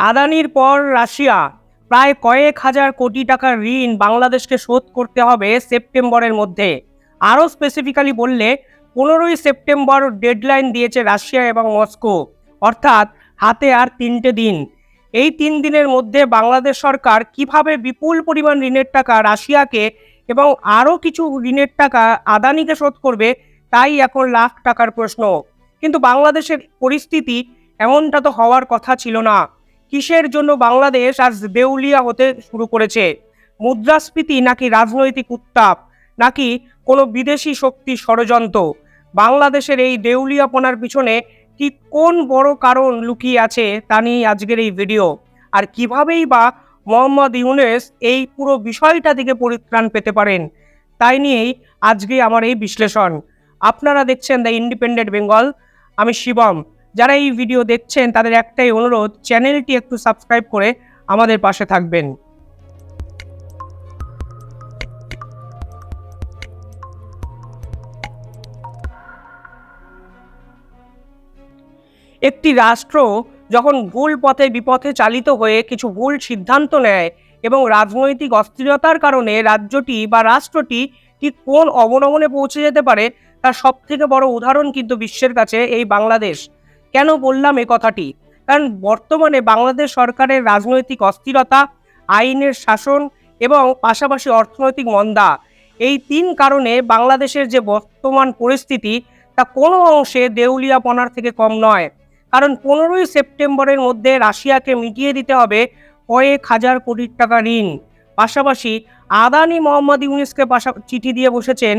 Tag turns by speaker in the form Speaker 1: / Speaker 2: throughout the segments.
Speaker 1: আদানির পর রাশিয়া প্রায় কয়েক হাজার কোটি টাকার ঋণ বাংলাদেশকে শোধ করতে হবে সেপ্টেম্বরের মধ্যে। আরও স্পেসিফিক্যালি বললে 15ই সেপ্টেম্বর ডেডলাইন দিয়েছে রাশিয়া এবং মস্কো, অর্থাৎ হাতে আর 3টে দিন। এই 3 দিনের মধ্যে বাংলাদেশ সরকার কিভাবে বিপুল পরিমাণ ঋণের টাকা রাশিয়াকে এবং আরও কিছু ঋণের টাকা আদানিকে শোধ করবে, তাই এখন লাখ টাকার প্রশ্ন। কিন্তু বাংলাদেশের পরিস্থিতি এমনটা তো হওয়ার কথা ছিল না। কিসের জন্য বাংলাদেশ আজ দেউলিয়া হতে শুরু করেছে? মুদ্রাস্ফীতি, নাকি রাজনৈতিক উত্তাপ, নাকি কোনো বিদেশি শক্তির ষড়যন্ত্র? বাংলাদেশের এই দেউলিয়াপনার পিছনে ঠিক কোন বড় কারণ লুকিয়ে আছে তা নিয়ে আজকের এই ভিডিও। আর কিভাবেই বা মোহাম্মদ ইউনূস এই পুরো বিষয়টা থেকে পরিত্রাণ পেতে পারেন, তাই নিয়েই আজকে আমার এই বিশ্লেষণ। আপনারা দেখছেন দ্য ইন্ডিপেন্ডেন্ট বেঙ্গল, আমি শিবম। যারা এই ভিডিও দেখছেন তাদের একটাই অনুরোধ, চ্যানেলটি একটু সাবস্ক্রাইব করে আমাদের পাশে থাকবেন। একটি রাষ্ট্র যখন ভুল পথে বিপথে চালিত হয়ে কিছু ভুল সিদ্ধান্ত নেয় এবং রাজনৈতিক অস্থিরতার কারণে রাজ্যটি বা রাষ্ট্রটি ঠিক কোন অবনমনে পৌঁছে যেতে পারে, তার সব থেকে বড় উদাহরণ কিন্তু বিশ্বের কাছে এই বাংলাদেশ। কেন বললাম এ কথাটি? কারণ বর্তমানে বাংলাদেশ সরকারের রাজনৈতিক অস্থিরতা, আইনের শাসন এবং পাশাপাশি অর্থনৈতিক মন্দা, এই 3 কারণে বাংলাদেশের যে বর্তমান পরিস্থিতি তা কোনো অংশে দেউলিয়াপনার থেকে কম নয়। কারণ 15ই সেপ্টেম্বরের মধ্যে রাশিয়াকে মিটিয়ে দিতে হবে কয়েক হাজার কোটি টাকা ঋণ। পাশাপাশি আদানি মোহাম্মদ ইউনূসকে চিঠি দিয়ে বসেছেন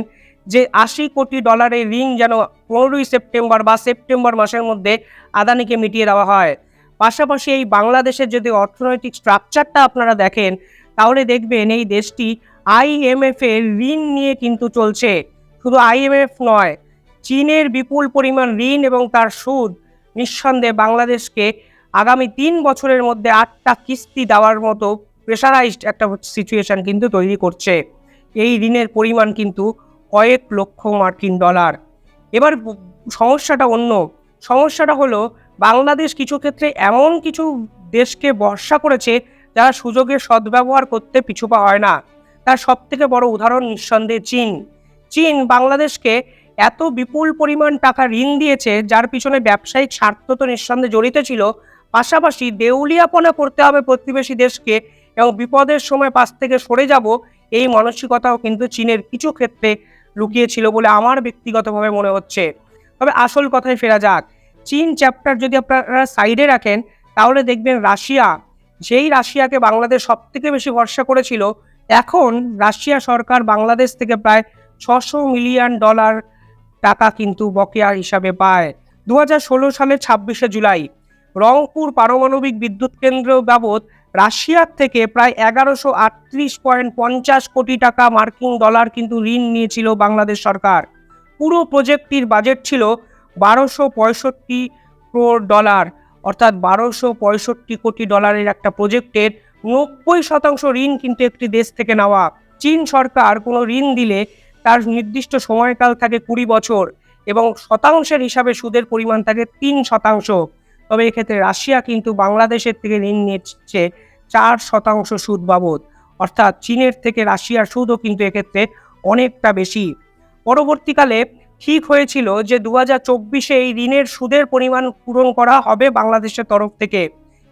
Speaker 1: যে 80 কোটি ডলারের ঋণ যেন 15ই সেপ্টেম্বর বা সেপ্টেম্বর মাসের মধ্যে আদানিকে মিটিয়ে দেওয়া হয়। পাশাপাশি এই বাংলাদেশের যদি অর্থনৈতিক স্ট্রাকচারটা আপনারা দেখেন, তাহলে দেখবেন এই দেশটি IMF এর ঋণ নিয়ে কিন্তু চলছে। শুধু IMF নয়, চীনের বিপুল পরিমাণ ঋণ এবং তার সুদ নিঃসন্দেহে বাংলাদেশকে আগামী 3 বছরের মধ্যে 8টা কিস্তি দেওয়ার মতো প্রেশারাইজড একটা সিচুয়েশন কিন্তু তৈরি করছে। এই ঋণের পরিমাণ কিন্তু কয়েক লক্ষ মার্কিন ডলার। এবার সমস্যাটা অন্য। সমস্যাটা হলো বাংলাদেশ কিছু ক্ষেত্রে এমন কিছু দেশকে ভরসা করেছে যারা সুযোগের সদ্ব্যবহার করতে পিছুপা হয় না। তার সবথেকে বড় উদাহরণ নিঃসন্দেহে চীন। চীন বাংলাদেশকে এত বিপুল পরিমাণ টাকা ঋণ দিয়েছে, যার পিছনে ব্যবসায়িক স্বার্থ তো নিঃসন্দেহে জড়িত ছিল, পাশাপাশি দেউলিয়াপনা করতে হবে প্রতিবেশী দেশকে এবং বিপদের সময় পাশ থেকে সরে যাব, এই মানসিকতাও কিন্তু চীনের কিছু ক্ষেত্রে লুকিয়ে ছিল বলে আমার ব্যক্তিগতভাবে মনে হচ্ছে। তবে আসল কথায় ফেরা যাক। চীন চ্যাপ্টার যদি আপনারা সাইডে রাখেন, তাহলে দেখবেন রাশিয়া, যেই রাশিয়াকে বাংলাদেশ সবথেকে বেশি ভরসা করেছিল, এখন রাশিয়া সরকার বাংলাদেশ থেকে প্রায় $600 মিলিয়ন টাকা কিন্তু বকেয়া হিসাবে পায়। 2016 সালের 26শে জুলাই রংপুর পারমাণবিক বিদ্যুৎ কেন্দ্র বাবদ রাশিয়ার থেকে প্রায় 1138.50 কোটি টাকা মার্কিন ডলার কিন্তু ঋণ নিয়েছিল বাংলাদেশ সরকার। পুরো প্রজেক্টটির বাজেট ছিল 1265 crore ডলার, অর্থাৎ 1265 কোটি ডলারের একটা প্রজেক্টের 90% ঋণ কিন্তু একটি দেশ থেকে নেওয়া। চীন সরকার কোনো ঋণ দিলে তার নির্দিষ্ট সময়কাল থাকে 20 বছর এবং শতাংশের হিসাবে সুদের পরিমাণ থাকে 3%। তবে এক্ষেত্রে রাশিয়া কিন্তু বাংলাদেশের থেকে ঋণ নিচ্ছে 4% সুদ বাবদ, অর্থাৎ চীনের থেকে রাশিয়ার সুদও কিন্তু এক্ষেত্রে অনেকটা বেশি। পরবর্তীকালে ঠিক হয়েছিল যে 2024-এ এই ঋণের সুদের পরিমাণ পূরণ করা হবে বাংলাদেশের তরফ থেকে,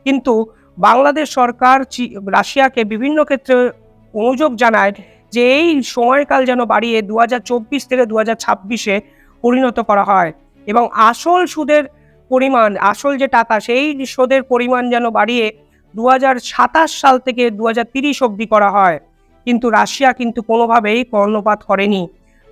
Speaker 1: কিন্তু বাংলাদেশ সরকার রাশিয়াকে বিভিন্ন ক্ষেত্রে অনুযোগ জানায় যে এই সময়কাল যেন বাড়িয়ে 2024 থেকে 2026-এ পরিণত করা হয় এবং আসল সুদের পরিমাণ, আসল যে টাকা, সেই সুদের পরিমাণ যেন বাড়িয়ে 2027 সাল থেকে 2030 অবধি করা হয়। কিন্তু রাশিয়া কিন্তু কোনোভাবেই কর্ণপাত করেনি।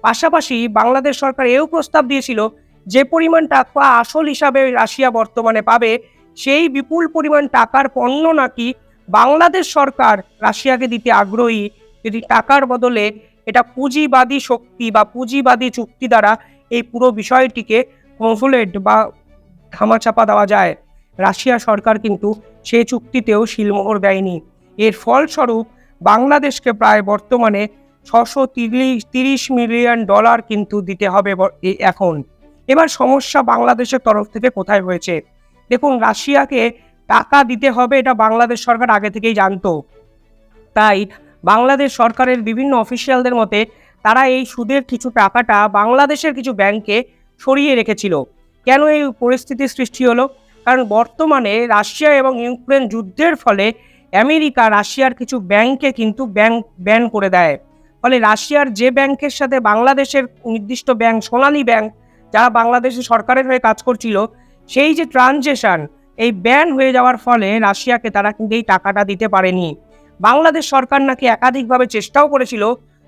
Speaker 1: পাশাপাশি বাংলাদেশ সরকার এও প্রস্তাব দিয়েছিল যে পরিমাণ টাকা আসল হিসাবে রাশিয়া বর্তমানে পাবে, সেই বিপুল পরিমাণ টাকার পণ্য নাকি বাংলাদেশ সরকার রাশিয়াকে দিতে আগ্রহী, যদি টাকার বদলে এটা পুঁজিবাদী শক্তি বা পুঁজিবাদী চুক্তি দ্বারা এই পুরো বিষয়টিকে কনফুলেট বা ধামাচাপা দেওয়া যায়। রাশিয়া সরকার কিন্তু সেই চুক্তিতেও শিলমোহর দেয়নি। এর ফলস্বরূপ বাংলাদেশকে প্রায় বর্তমানে $630 মিলিয়ন কিন্তু দিতে হবে এখন। এবার সমস্যা বাংলাদেশের তরফ থেকে কোথায় হয়েছে? দেখুন, রাশিয়াকে টাকা দিতে হবে এটা বাংলাদেশ সরকার আগে থেকেই জানতো। তাই বাংলাদেশ সরকারের বিভিন্ন অফিসিয়ালদের মতে তারা এই সুদের কিছু টাকাটা বাংলাদেশের কিছু ব্যাংকে সরিয়ে রেখেছিল। কেন এই পরিস্থিতির সৃষ্টি হলো? কারণ বর্তমানে রাশিয়া এবং ইউক্রেন যুদ্ধের ফলে আমেরিকা রাশিয়ার কিছু ব্যাংকে কিন্তু ব্যান করে দেয়। ফলে রাশিয়ার যে ব্যাংকের সাথে বাংলাদেশের নির্দিষ্ট ব্যাংক সোনালী ব্যাংক, যারা বাংলাদেশের সরকারের হয়ে কাজ করছিল, সেই যে ট্রানজেকশন এই ব্যান হয়ে যাওয়ার ফলে রাশিয়াকে তারা কিন্তু এই টাকাটা দিতে পারেনি। বাংলাদেশ সরকার নাকি একাধিকভাবে চেষ্টাও করেছিল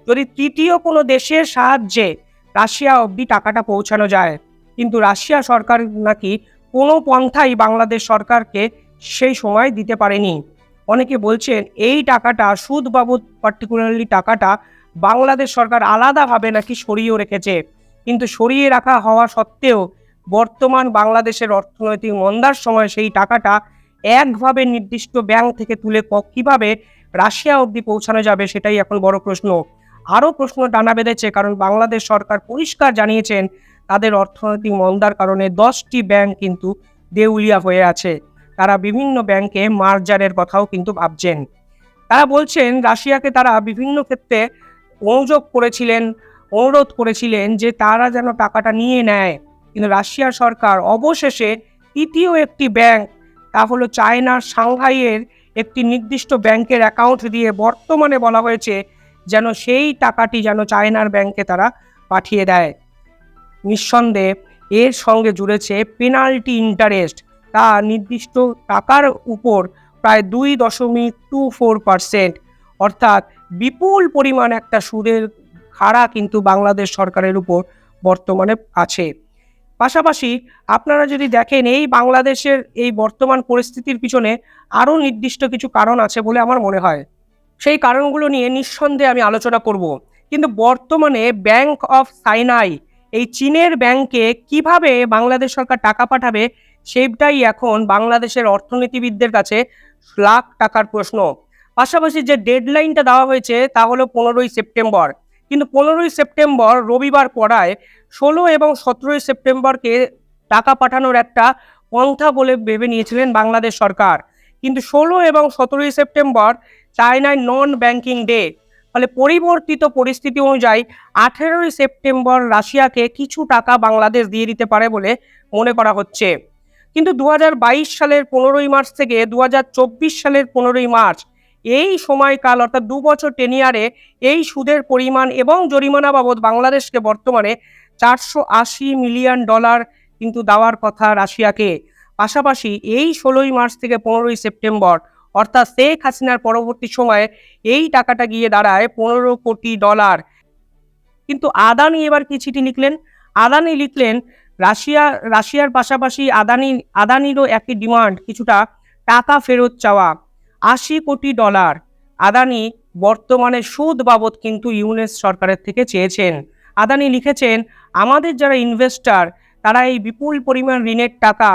Speaker 1: যদি তৃতীয় কোনো দেশের সাহায্যে রাশিয়া অবধি টাকাটা পৌঁছানো যায়, কিন্তু রাশিয়া সরকার নাকি কোনো পন্থাই বাংলাদেশ সরকারকে সেই সময় দিতে পারেনি। অনেকে বলছেন এই টাকাটা সুদ বাবদ পার্টিকুলারলি টাকাটা বাংলাদেশ সরকার আলাদাভাবে নাকি সরিয়েও রেখেছে, কিন্তু সরিয়ে রাখা হওয়া সত্ত্বেও বর্তমান বাংলাদেশের অর্থনৈতিক মন্দার সময় সেই টাকাটা একভাবে নির্দিষ্ট ব্যাংক থেকে তুলে কীভাবে রাশিয়া অবধি পৌঁছানো যাবে সেটাই এখন বড় প্রশ্ন। আরও প্রশ্ন টানা বেঁধেছে, কারণ বাংলাদেশ সরকার পরিষ্কার জানিয়েছেন তাদের অর্থনৈতিক মন্দার কারণে 10টি ব্যাংক কিন্তু দেউলিয়া হয়ে আছে। তারা বিভিন্ন ব্যাংকে মার্জারের কথাও কিন্তু ভাবছেন। তারা বলছেন রাশিয়াকে তারা বিভিন্ন ক্ষেত্রে অনুরোধ করেছিলেন যে তারা যেন টাকাটা নিয়ে নেয়, কিন্তু রাশিয়া সরকার অবশেষে তৃতীয় একটি ব্যাংক, তা হলো চায়নার সাংহাইয়ের একটি নির্দিষ্ট ব্যাংকের অ্যাকাউন্ট দিয়ে বর্তমানে বলা হয়েছে যেন সেই টাকাটি যেন চায়নার ব্যাংকে তারা পাঠিয়ে দেয়। নিঃসন্দেহে এর সঙ্গে জুড়েছে পেনাল্টি ইন্টারেস্ট, তা নির্দিষ্ট টাকার উপর প্রায় 2.24%, অর্থাৎ বিপুল পরিমাণ একটা সুদের হারা কিন্তু বাংলাদেশ সরকারের উপর বর্তমানে আছে। পাশাপাশি আপনারা যদি দেখেন এই বাংলাদেশের এই বর্তমান পরিস্থিতির পিছনে আরও নির্দিষ্ট কিছু কারণ আছে বলে আমার মনে হয়। সেই কারণগুলো নিয়ে নিঃসন্দেহে আমি আলোচনা করব। কিন্তু বর্তমানে ব্যাংক অফ সাইনাই, এই চীনের ব্যাংকে কিভাবে বাংলাদেশ সরকার টাকা পাঠাবে সেইটাই এখন বাংলাদেশের অর্থনীতিবিদদের কাছে লাখ টাকার প্রশ্ন। পাশাপাশি যে ডেডলাইনটা দেওয়া হয়েছে তা হলো 15ই সেপ্টেম্বর, কিন্তু 15ই সেপ্টেম্বর রবিবার পড়ায় 16 এবং 17ই সেপ্টেম্বরকে টাকা পাঠানোর একটা পন্থা বলে ভেবে নিয়েছিলেন বাংলাদেশ সরকার, কিন্তু 16 এবং 17ই সেপ্টেম্বর চায়নায় নন ব্যাংকিং ডে। ফলে পরিবর্তিত পরিস্থিতি অনুযায়ী 18ই সেপ্টেম্বর রাশিয়াকে কিছু টাকা বাংলাদেশ দিয়ে দিতে পারে বলে মনে করা হচ্ছে। কিন্তু 2022 সালের 15ই মার্চ থেকে 2024 সালের 15ই মার্চ এই সময়কাল অর্থাৎ 2 বছর টেনিয়ারে এই সুদের পরিমাণ এবং জরিমানা বাবদ বাংলাদেশকে বর্তমানে $480 মিলিয়ন কিন্তু দেওয়ার কথা রাশিয়াকে। পাশাপাশি এই 16ই মার্চ থেকে 15ই সেপ্টেম্বর অর্থাৎ শেখ হাসিনার পরবর্তী সময়ে এই টাকাটা গিয়ে দাঁড়ায় $15 কোটি। কিন্তু আদানি এবার কি চিঠি লিখলেন? আদানি লিখলেন রাশিয়ার পাশাপাশি আদানিরও একই ডিমান্ড, কিছুটা টাকা ফেরত চাওয়া $80 কোটি। আদানি বর্তমানে সুদ বাবদ কিন্তু ইউএস সরকারের থেকে চেয়েছেন। আদানি লিখেছেন আমাদের যারা ইনভেস্টার তারা এই বিপুল পরিমাণ ঋণের টাকা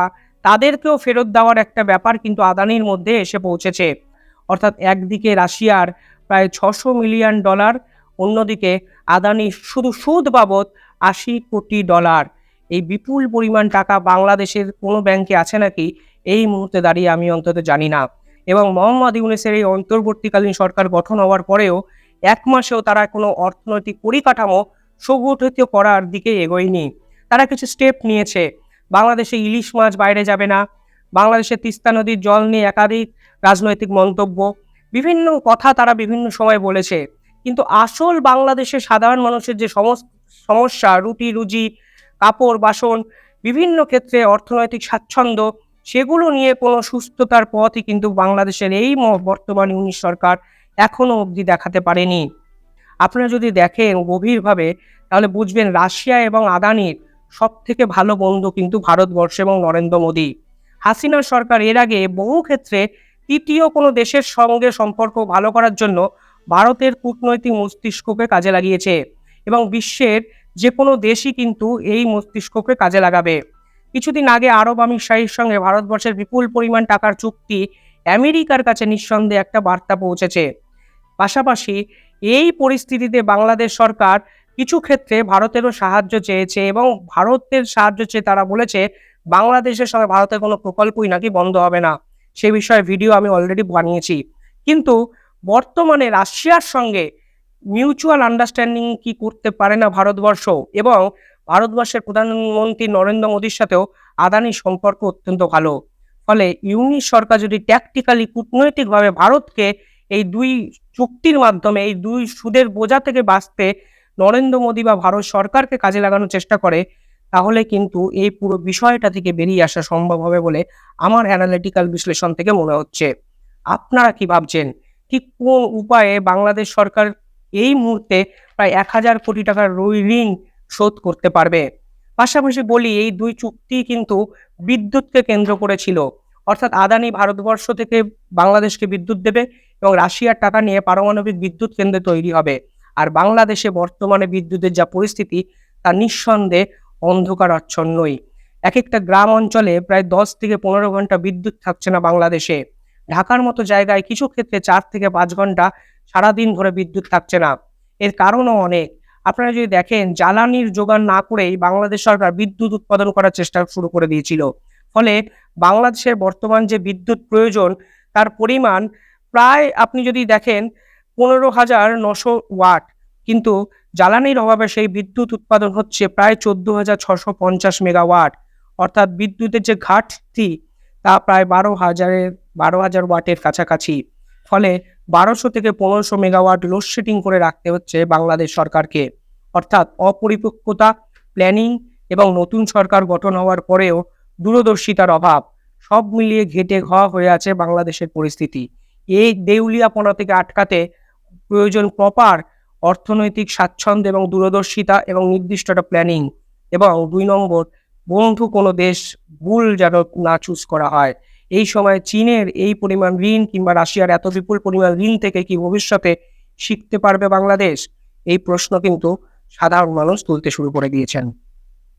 Speaker 1: তাদেরকেও ফেরত দেওয়ার একটা ব্যাপার কিন্তু আদানির মধ্যে এসে পৌঁছেছে। অর্থাৎ একদিকে রাশিয়ার প্রায় $600 মিলিয়ন, অন্যদিকে আদানি শুধু সুদ বাবদ $80 কোটি। এই বিপুল পরিমাণ টাকা বাংলাদেশের কোনো ব্যাংকে আছে নাকি এই মুহূর্তে দাঁড়িয়ে আমি অন্তত জানি না। এবং মোহাম্মদ ইউনূসের এই অন্তর্বর্তীকালীন সরকার গঠন হওয়ার পরেও 1 মাসেও তারা কোনো অর্থনৈতিক পরিকাঠামো সুগঠিত করার দিকে এগোয়নি। তারা কিছু স্টেপ নিয়েছে, বাংলাদেশে ইলিশ মাছ বাইরে যাবে না, বাংলাদেশের তিস্তা নদীর জল নিয়ে একাধিক রাজনৈতিক মন্তব্য, বিভিন্ন কথা তারা বিভিন্ন সময় বলেছে, কিন্তু আসল বাংলাদেশের সাধারণ মানুষের যে সমস্যা রুটি রুজি, কাপড় বাসন, বিভিন্ন ক্ষেত্রে অর্থনৈতিক স্বাচ্ছন্দ্য, সেগুলো নিয়ে কোনো সুস্থতার পথই কিন্তু বাংলাদেশের এই বর্তমান ইউনিশ সরকার এখনো অবধি দেখাতে পারেনি। আপনারা যদি দেখেন গভীরভাবে তাহলে বুঝবেন রাশিয়া এবং আদানির সব থেকে ভালো বন্ধু কিন্তু ভারতবর্ষ এবং নরেন্দ্র মোদী। হাসিনা সরকার এর আগে বহু ক্ষেত্রে তৃতীয় কোনো দেশের সঙ্গে সম্পর্ক ভালো করার জন্য ভারতের কূটনৈতিক মস্তিষ্ককে কাজে লাগিয়েছে এবং বিশ্বের যে কোনো দেশই কিন্তু এই মস্তিষ্ককে কাজে লাগাবে। কিছুদিন আগে আরব আমিরশাহীর সঙ্গে ভারতবর্ষের বিপুল পরিমাণ টাকার চুক্তি আমেরিকার কাছে নিঃসন্দেহে একটা বার্তা পৌঁছেছে। পাশাপাশি এই পরিস্থিতিতে বাংলাদেশ সরকার কিছু ক্ষেত্রে ভারতেরও সাহায্য চেয়েছে এবং ভারতের সাহায্য চেয়ে তারা বলেছে বাংলাদেশের সঙ্গে ভারতের কোনো প্রকল্পই নাকি বন্ধ হবে না। সে বিষয়ে ভিডিও আমি অলরেডি বানিয়েছি। কিন্তু বর্তমানে রাশিয়ার সঙ্গে মিউচুয়াল আন্ডারস্ট্যান্ডিং কি করতে পারে না ভারতবর্ষ? এবং ভারতবর্ষের প্রধানমন্ত্রী নরেন্দ্র মোদীর সাথেও আদানির সম্পর্ক অত্যন্ত ভালো। ফলে ইউনিশ সরকার যদি ট্যাকটিক্যালি কূটনৈতিকভাবে ভারতকে এই ২ চুক্তির মাধ্যমে এই ২ সুদের বোঝা থেকে বাঁচতে নরেন্দ্র মোদী বা ভারত সরকারকে কাজে লাগানোর চেষ্টা করে, তাহলে কিন্তু এই পুরো বিষয়টা থেকে বেরিয়ে আসা সম্ভব হবে বলে আমার অ্যানালিটিক্যাল বিশ্লেষণ থেকে মনে হচ্ছে। আপনারা কি ভাবছেন? ঠিক কোন উপায়ে বাংলাদেশ সরকার এই মুহূর্তে প্রায় ১,০০০ কোটি টাকার ঋণ শোধ করতে পারবে? পাশাপাশি বলি, এই ২ চুক্তি কিন্তু বিদ্যুৎকে কেন্দ্র করে ছিল। অর্থাৎ আদানি ভারতবর্ষ থেকে বাংলাদেশকে বিদ্যুৎ দেবে এবং রাশিয়ার টাকা নিয়ে পারমাণবিক বিদ্যুৎ কেন্দ্র তৈরি হবে। আর বাংলাদেশে বর্তমানে বিদ্যুতের যা পরিস্থিতি তা নিঃসন্দেহে অন্ধকারাচ্ছন্নই। একেকটা গ্রাম অঞ্চলে প্রায় ১০ থেকে ১৫ ঘন্টা বিদ্যুৎ থাকছে না বাংলাদেশে। ঢাকার মতো জায়গায় কিছু ক্ষেত্রে ৪ থেকে ৫ ঘন্টা সারাদিন ধরে বিদ্যুৎ থাকছে না। এর কারণও অনেক। আপনারা যদি দেখেন, জ্বালানির যোগান না করেই বাংলাদেশ সরকার বিদ্যুৎ উৎপাদন করার চেষ্টা শুরু করে দিয়েছিল। ফলে বাংলাদেশের বর্তমান যে বিদ্যুৎ প্রয়োজন তার পরিমাণ প্রায়, আপনি যদি দেখেন, ১৫,৯০০ ওয়াট। কিন্তু জ্বালানির অভাবে সেই বিদ্যুৎ উৎপাদন হচ্ছে প্রায় ১৪,৬৫০ মেগাওয়াট। অর্থাৎ বিদ্যুতের যে ঘাটতি তা প্রায় ১২,০০০ ওয়াটের কাছাকাছি। ফলে ১২০০ থেকে ১৫০০ মেগাওয়াট লোডশেডিং করে রাখতে হচ্ছে বাংলাদেশ সরকারকে। অর্থাৎ অপরিপক্কতা, প্ল্যানিং এবং নতুন সরকার গঠন হওয়ার পরেও দূরদর্শিতার অভাব, সব মিলিয়ে ঘেঁটে ঘ হয়ে আছে বাংলাদেশের পরিস্থিতি। এই দেউলিয়াপনা থেকে আটকাতে প্রয়োজন প্রপার অর্থনৈতিক স্বাচ্ছন্দ্য এবং দূরদর্শিতা এবং নির্দিষ্ট একটা প্ল্যানিং। এবং ২ নম্বর, বন্ধু কোনো দেশ ভুল যেন না চুজ করা হয়। এই সময় চীনের এই পরিমাণ ঋণ কিংবা রাশিয়ার এত বিপুল পরিমাণ ঋণ থেকে কি ভবিষ্যতে শিখতে পারবে বাংলাদেশ? এই প্রশ্ন কিন্তু সাধারণ মানুষ তুলতে শুরু করে দিয়েছেন।